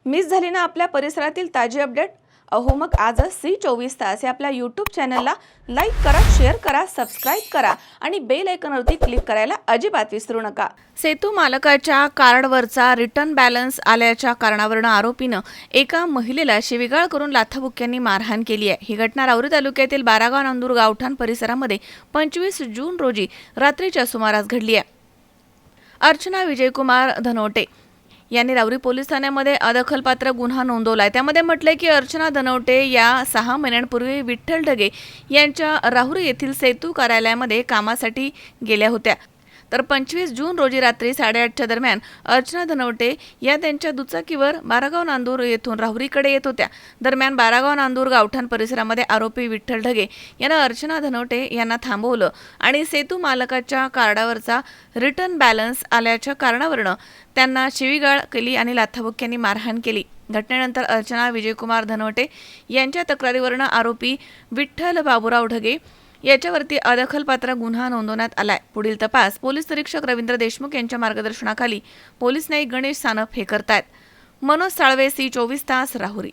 Miss झाली ना आपल्या परिसरातील ताजी अपडेट? अहो मग आजच C24 तास या आपल्या यूट्यूब चॅनलला लाईक करा, शेअर करा, सबस्क्राईब करा आणि बेल आयकॉनवरती क्लिक करायला अजिबात विसरू नका. सेतू मालकाच्या कार्डवरचा रिटर्न बॅलन्स आल्याच्या कारणावरून आरोपीनं एका महिलेला शिवीगाळ करून लाथाबुक्क्यांनी मारहाण केली आहे. ही घटना राहुरी तालुक्यातील बारागाव नांदूर गावठाण परिसरामध्ये 25 जून रोजी रात्रीच्या सुमारास घडली आहे. अर्चना विजयकुमार धनोटे यांनी राहुरी पोलीस ठाण्यामध्ये अदखलपात्र गुन्हा नोंदवलाय. त्यामध्ये म्हटलंय की अर्चना धनोटे या 6 महिन्यांपूर्वी विठ्ठल ढगे यांच्या राहुरी येथील सेतू कार्यालयामध्ये कामासाठी गेल्या होत्या. तर 25 जून रोजी रात्री 8:30च्या दरम्यान अर्चना धनोटे या त्यांच्या दुचाकीवर बारागाव नांदूर येथून राहुरीकडे येत होत्या. दरम्यान बारागाव नांदूर गावठाण परिसरामध्ये आरोपी विठ्ठल ढगे यांना अर्चना धनोटे यांना थांबवलं आणि सेतू मालकाच्या कार्डावरचा रिटर्न बॅलन्स आल्याच्या कारणावरून त्यांना शिवीगाळ केली आणि लाथाबुक्क्यांनी मारहाण केली. घटनेनंतर अर्चना विजयकुमार धनोटे यांच्या तक्रारीवरून आरोपी विठ्ठल बाबूराव ढगे याच्यावरती अदखलपात्र गुन्हा नोंदवण्यात आलाय. पुढील तपास पोलीस निरीक्षक रवींद्र देशमुख यांच्या मार्गदर्शनाखाली पोलीस नाईक गणेश सानप हे करतायत. मनोज साळवे, C24 तास, राहुरी.